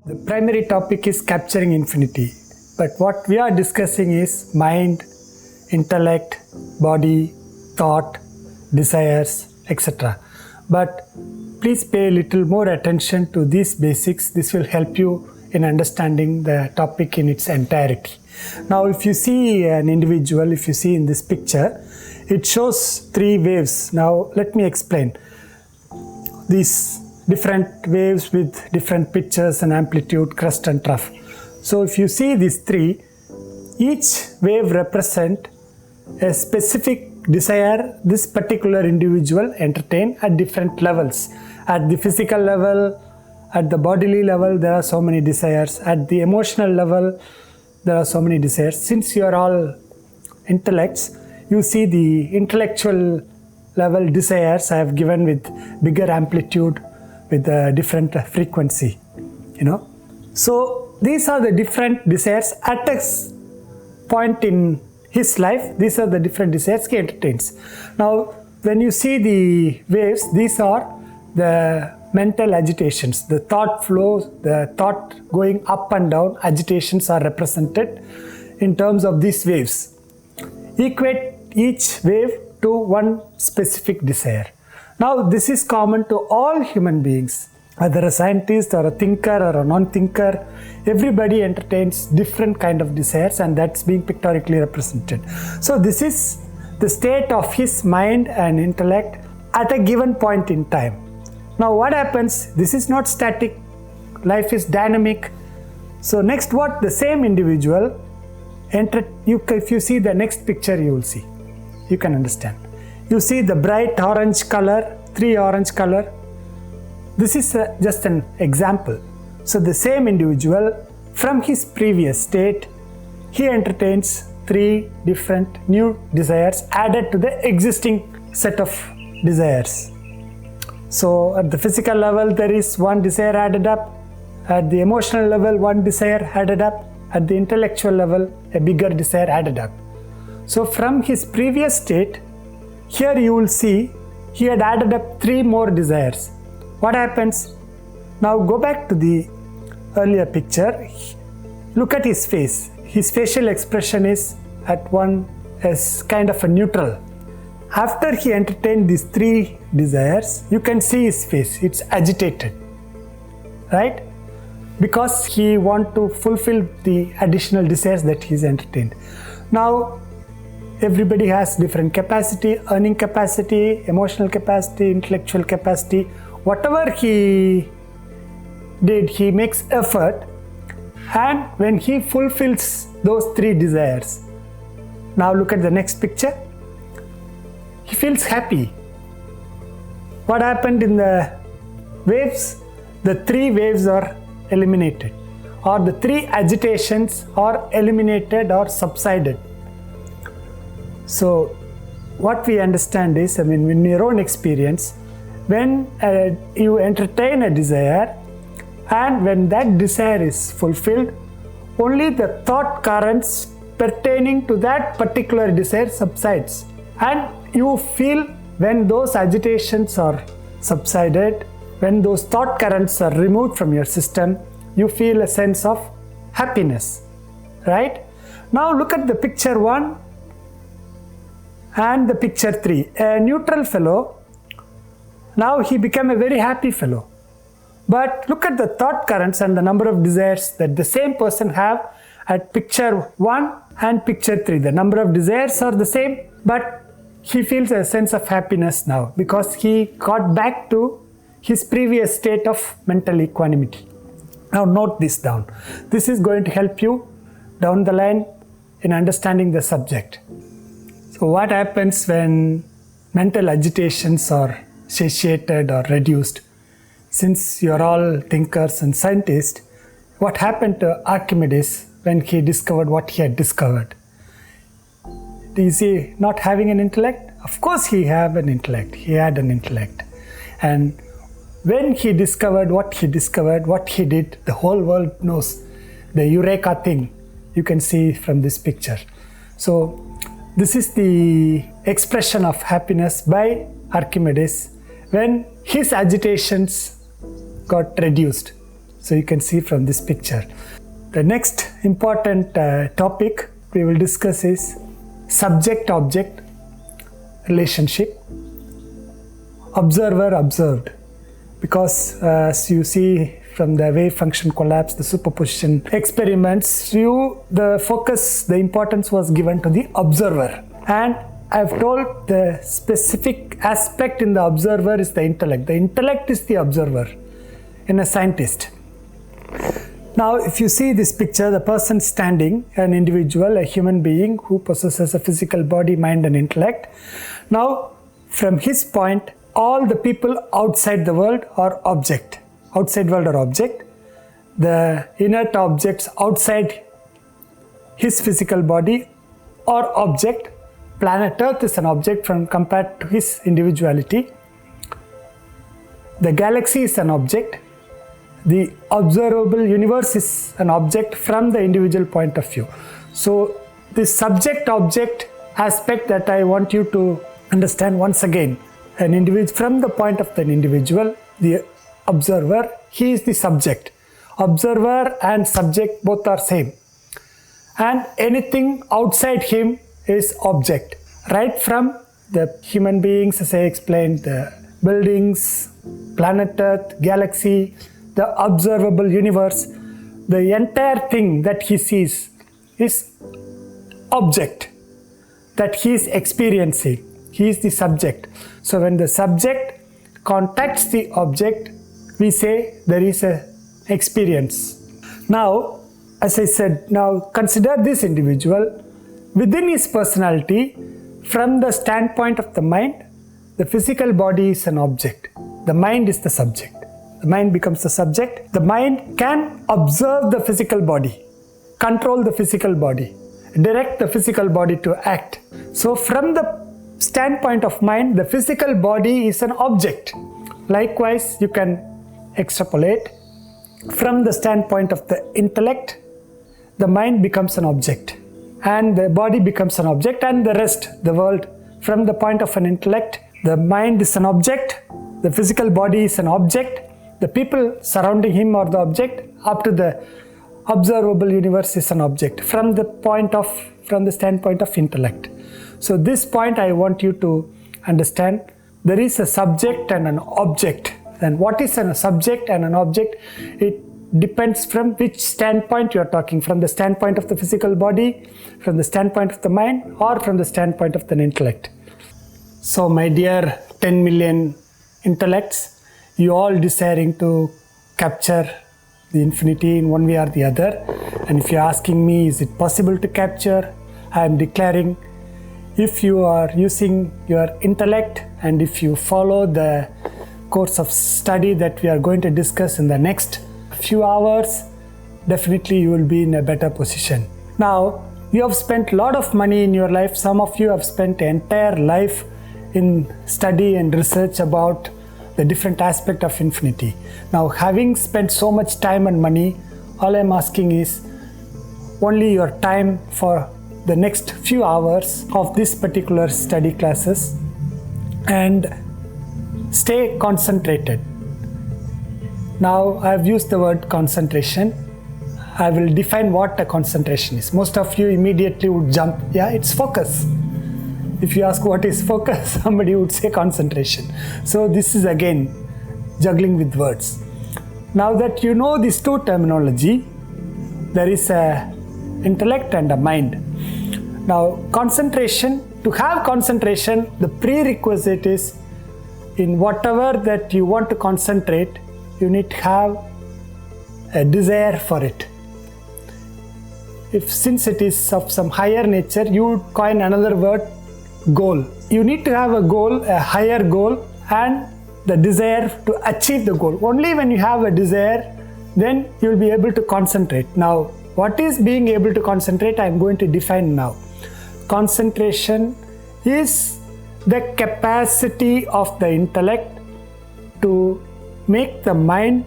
The primary topic is capturing infinity, but what we are discussing is mind, intellect, body, thought, desires, etc. But please pay a little more attention to these basics. This will help you in understanding the topic in its entirety. Now, if you see an individual, if you see in this picture, it shows three waves. Now, let me explain. These different waves with different pitches and amplitude, crest and trough. So if you see these three, each wave represent a specific desire this particular individual entertain at different levels. At the physical level, at the bodily level, there are so many desires. At the emotional level, there are so many desires. Since you are all intellects, you see the intellectual level desires I have given with bigger amplitude, with a different frequency, So these are the different desires at a point in his life. These are the different desires he entertains. Now, when you see the waves, these are the mental agitations, the thought flow, the thought going up and down, agitations are represented in terms of these waves. Equate each wave to one specific desire. Now, this is common to all human beings, whether a scientist or a thinker or a non-thinker. Everybody entertains different kind of desires, and that's being pictorically represented. So this is the state of his mind and intellect at a given point in time. Now what happens? This is not static. Life is dynamic. So next, what the same individual if you see the next picture, you will see. You can understand. You see the bright orange color, three orange color. This is just an example. So the same individual, from his previous state, he entertains three different new desires added to the existing set of desires. So at the physical level, there is one desire added up. At the emotional level, one desire added up. At the intellectual level, a bigger desire added up. So from his previous state, here you will see he had added up three more desires. What happens? Now go back to the earlier picture. Look at his face. His facial expression is at one as kind of a neutral. After he entertained these three desires, you can see his face. It's agitated, right? Because he wants to fulfill the additional desires that he's entertained. Now, everybody has different capacity, earning capacity, emotional capacity, intellectual capacity. Whatever he did, he makes effort, and when he fulfills those three desires, now look at the next picture, he feels happy. What happened in the waves? The three waves are eliminated, or the three agitations are eliminated or subsided. So what we understand is, in your own experience, when you entertain a desire and when that desire is fulfilled, only the thought currents pertaining to that particular desire subsides, and you feel when those agitations are subsided, when those thought currents are removed from your system, you feel a sense of happiness, right? Now look at the picture 1 and the picture 3. A neutral fellow, now he became a very happy fellow. But look at the thought currents and the number of desires that the same person have at picture 1 and picture 3. The number of desires are the same, but he feels a sense of happiness now because he got back to his previous state of mental equanimity. Now note this down. This is going to help you down the line in understanding the subject. So what happens when mental agitations are satiated or reduced? Since you are all thinkers and scientists, what happened to Archimedes when he discovered what he had discovered? Is he not having an intellect? Of course he had an intellect. He had an intellect. And when he discovered, what he did, the whole world knows. The eureka thing you can see from this picture. So this is the expression of happiness by Archimedes when his agitations got reduced. So you can see from this picture. The next important topic we will discuss is subject-object relationship, observer observed, because as you see from the wave function collapse, the superposition experiments, the importance was given to the observer, and I've told the specific aspect in the observer is the intellect. The intellect is the observer in a scientist. Now, if you see this picture, the person standing, an individual, a human being who possesses a physical body, mind and intellect. Now, from his point, all the people outside the world are object. Outside world are object. The inert objects outside his physical body are object. Planet Earth is an object compared to his individuality. The galaxy is an object. The observable universe is an object from the individual point of view. So this subject-object aspect that I want you to understand once again, from the point of an individual, the observer, he is the subject. Observer and subject both are same. And anything outside him is object. Right from the human beings, as I explained, the buildings, planet Earth, galaxy, the observable universe, the entire thing that he sees is object that he is experiencing. He is the subject. So when the subject contacts the object, we say there is an experience. Now, as I said, now consider this individual. Within his personality, from the standpoint of the mind, the physical body is an object. The mind is the subject. The mind becomes the subject. The mind can observe the physical body, control the physical body, direct the physical body to act. So from the standpoint of mind, the physical body is an object. Likewise, you can extrapolate. From the standpoint of the intellect, the mind becomes an object, and the body becomes an object, and the rest, the world, from the point of an intellect, the mind is an object, the physical body is an object, the people surrounding him are the object, up to the observable universe is an object from the standpoint of intellect. So this point I want you to understand. There is a subject and an object. And what is a subject and an object? It depends from which standpoint you are talking, from the standpoint of the physical body, from the standpoint of the mind, or from the standpoint of the intellect. So my dear 10 million intellects, you all desiring to capture the infinity in one way or the other. And if you're asking me, is it possible to capture? I am declaring, if you are using your intellect and if you follow the course of study that we are going to discuss in the next few hours, definitely you will be in a better position. Now, you have spent a lot of money in your life. Some of you have spent the entire life in study and research about the different aspect of infinity. Now, having spent so much time and money, all I'm asking is only your time for the next few hours of this particular study classes, and stay concentrated. Now, I've used the word concentration. I will define what a concentration is. Most of you immediately would jump, yeah, it's focus. If you ask what is focus, somebody would say concentration. So this is again juggling with words. Now that you know these two terminology, there is a intellect and a mind. Now concentration, to have concentration, the prerequisite is in whatever that you want to concentrate, you need to have a desire for it. Since it is of some higher nature, you would coin another word, goal. You need to have a goal, a higher goal, and the desire to achieve the goal. Only when you have a desire, then you will be able to concentrate. Now, what is being able to concentrate? I am going to define now. Concentration is the capacity of the intellect to make the mind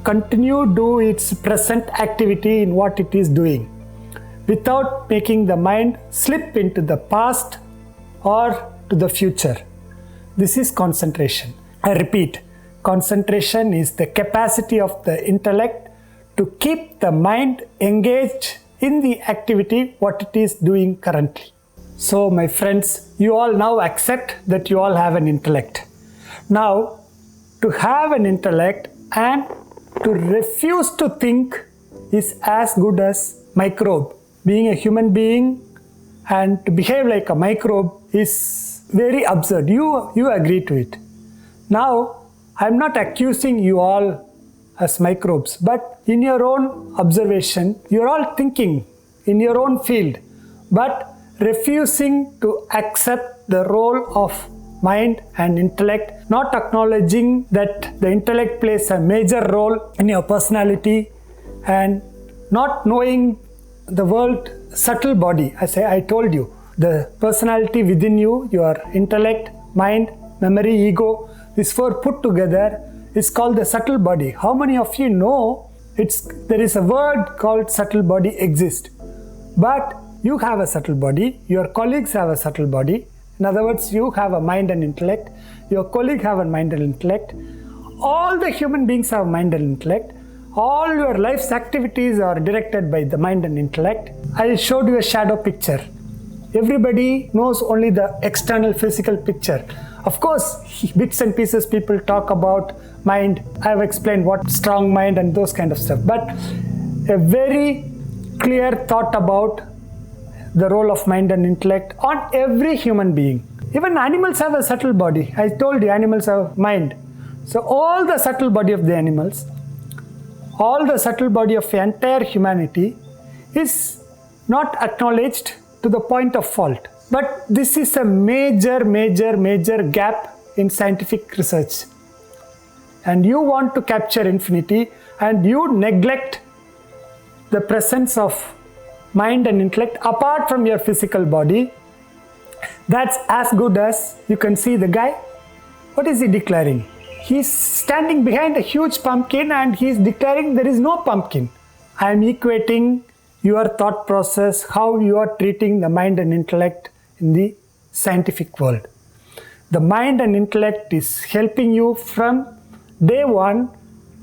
continue do its present activity in what it is doing, without making the mind slip into the past or to the future. This is concentration. I repeat, concentration is the capacity of the intellect to keep the mind engaged in the activity what it is doing currently. So my friends, you all now accept that you all have an intellect. Now, to have an intellect and to refuse to think is as good as microbe. Being a human being and to behave like a microbe is very absurd. You agree to it. Now, I'm not accusing you all as microbes, but in your own observation, you're all thinking in your own field, but refusing to accept the role of mind and intellect, not acknowledging that the intellect plays a major role in your personality, and not knowing the world subtle body. I told you, the personality within you, your intellect, mind, memory, ego, these four put together is called the subtle body. How many of you know there is a word called subtle body exists? But you have a subtle body, your colleagues have a subtle body. In other words, you have a mind and intellect, your colleague have a mind and intellect. All the human beings have mind and intellect. All your life's activities are directed by the mind and intellect. I showed you a shadow picture. Everybody knows only the external physical picture. Of course, bits and pieces people talk about mind. I have explained what strong mind and those kind of stuff. But a very clear thought about the role of mind and intellect on every human being. Even animals have a subtle body. I told you animals have mind. So all the subtle body of the animals, all the subtle body of the entire humanity is not acknowledged to the point of fault. But this is a major gap in scientific research. And you want to capture infinity and you neglect the presence of mind and intellect apart from your physical body. That's as good as you can see the guy. What is he declaring? He's standing behind a huge pumpkin and he's declaring there is no pumpkin. I am equating your thought process, how you are treating the mind and intellect in the scientific world. The mind and intellect is helping you from day one,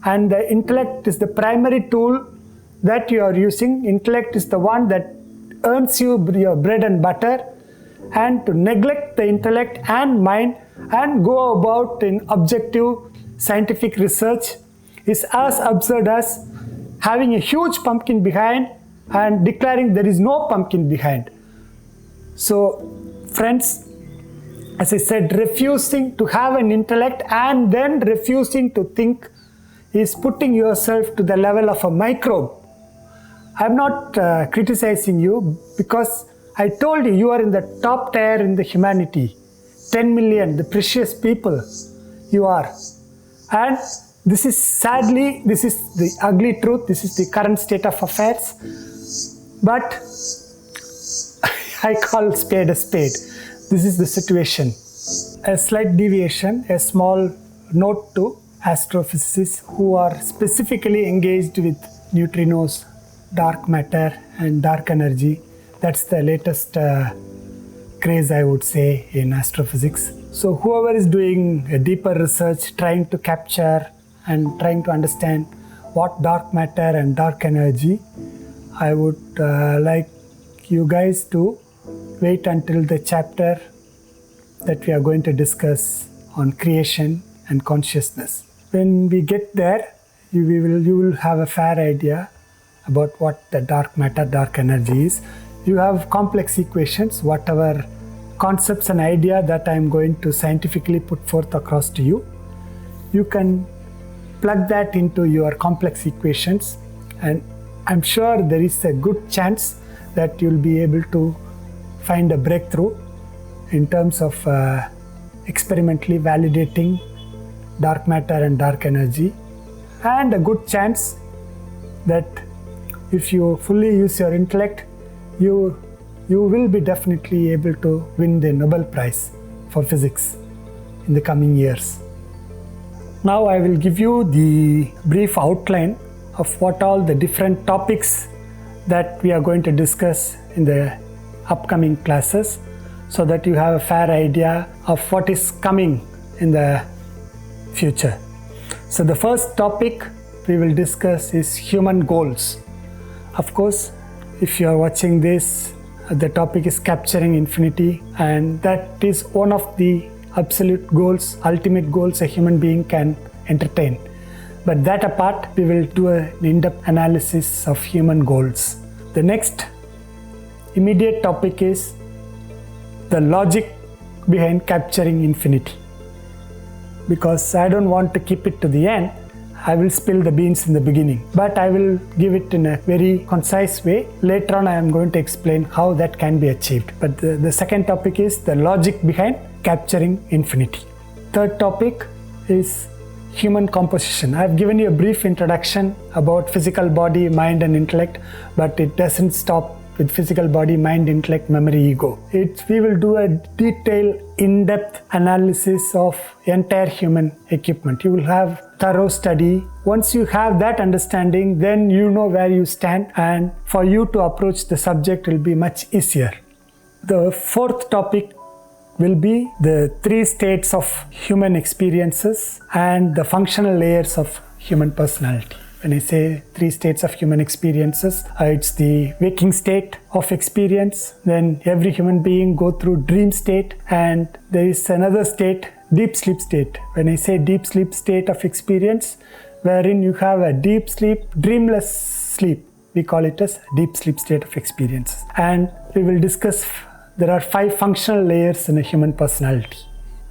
and the intellect is the primary tool that you are using. Intellect is the one that earns you your bread and butter, and to neglect the intellect and mind and go about in objective scientific research is as absurd as having a huge pumpkin behind and declaring there is no pumpkin behind. So friends, as I said, refusing to have an intellect and then refusing to think is putting yourself to the level of a microbe. I'm not criticizing you because I told you, you are in the top tier in the humanity. 10 million, the precious people you are. And this is sadly, this is the ugly truth, this is the current state of affairs. But I call spade a spade. This is the situation. A slight deviation, a small note to astrophysicists who are specifically engaged with neutrinos, dark matter and dark energy. That's the latest craze, I would say, in astrophysics. So whoever is doing a deeper research, trying to capture and trying to understand what dark matter and dark energy, I would like you guys to wait until the chapter that we are going to discuss on creation and consciousness. When we get there, you will have a fair idea about what the dark matter, dark energy is. You have complex equations, whatever concepts and idea that I am going to scientifically put forth across to you. You can plug that into your complex equations, and I'm sure there is a good chance that you'll be able to find a breakthrough in terms of experimentally validating dark matter and dark energy, and a good chance that if you fully use your intellect, you will be definitely able to win the Nobel Prize for physics in the coming years. Now I will give you the brief outline of what all the different topics that we are going to discuss in the upcoming classes, so that you have a fair idea of what is coming in the future. So the first topic we will discuss is human goals. Of course, if you are watching this, the topic is capturing infinity, and that is one of the absolute goals, ultimate goals a human being can entertain. But that apart, we will do an in-depth analysis of human goals. The next immediate topic is the logic behind capturing infinity. Because I don't want to keep it to the end, I will spill the beans in the beginning, but I will give it in a very concise way. Later on I am going to explain how that can be achieved. But the second topic is the logic behind capturing infinity. Third topic is human composition. I have given you a brief introduction about physical body, mind and intellect, but it doesn't stop with physical body, mind, intellect, memory, ego. We will do a detailed, in-depth analysis of entire human equipment. You will have thorough study. Once you have that understanding, then you know where you stand, and for you to approach the subject will be much easier. The fourth topic will be the 3 states of human experiences and the functional layers of human personality. When I say 3 states of human experiences, it's the waking state of experience, then every human being go through dream state, and there is another state, deep sleep state. When I say deep sleep state of experience, wherein you have a deep sleep, dreamless sleep, we call it as deep sleep state of experience. And we will discuss, there are 5 functional layers in a human personality.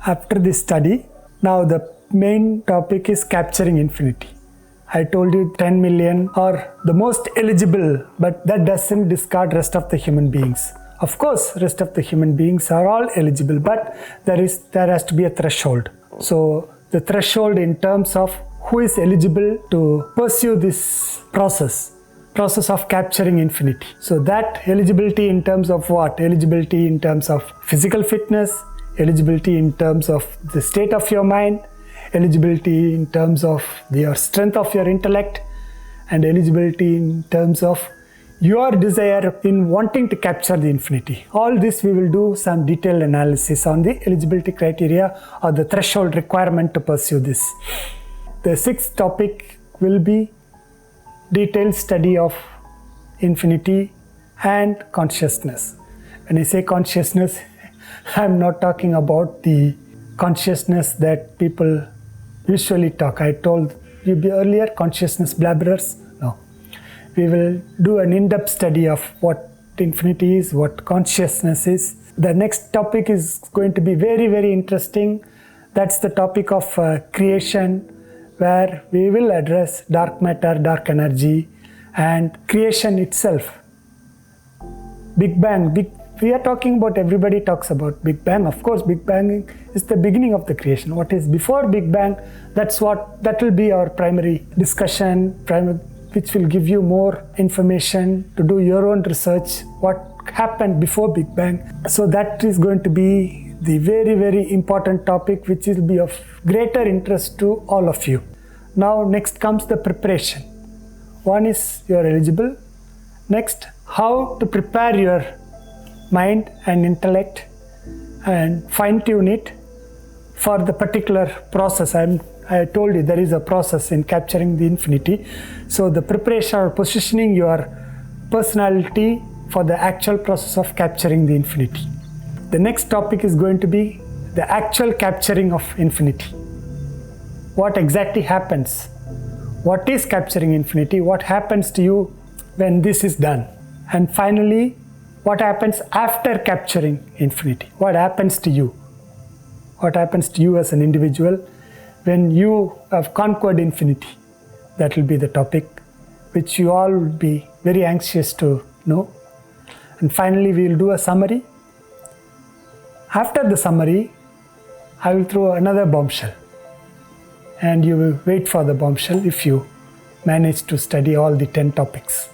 After this study, now the main topic is capturing infinity. I told you 10 million are the most eligible, but that doesn't discard rest of the human beings. Of course, rest of the human beings are all eligible, but there has to be a threshold. So the threshold in terms of who is eligible to pursue this process of capturing infinity. So that eligibility in terms of what? Eligibility in terms of physical fitness, eligibility in terms of the state of your mind, eligibility in terms of your strength of your intellect, and eligibility in terms of your desire in wanting to capture the infinity. All this we will do some detailed analysis on the eligibility criteria or the threshold requirement to pursue this. The 6th topic will be detailed study of infinity and consciousness. When I say consciousness, I am not talking about the consciousness that people usually talk. I told you earlier, consciousness blabberers. No. We will do an in-depth study of what infinity is, what consciousness is. The next topic is going to be very, very interesting. That's the topic of creation, where we will address dark matter, dark energy, and creation itself. Big Bang, we are talking about, everybody talks about Big Bang. Of course, Big Bang is the beginning of the creation. What is before Big Bang, that will be our primary discussion, which will give you more information to do your own research, what happened before Big Bang. So that is going to be the very, very important topic, which will be of greater interest to all of you. Now, next comes the preparation. One is you are eligible. Next, how to prepare your mind and intellect and fine-tune it for the particular process. I told you there is a process in capturing the infinity. So the preparation or positioning your personality for the actual process of capturing the infinity. The next topic is going to be the actual capturing of infinity. What exactly happens? What is capturing infinity? What happens to you when this is done? And finally, what happens after capturing infinity? What happens to you? What happens to you as an individual when you have conquered infinity? That will be the topic which you all will be very anxious to know. And finally, we will do a summary. After the summary, I will throw another bombshell. And you will wait for the bombshell if you manage to study all the 10 topics.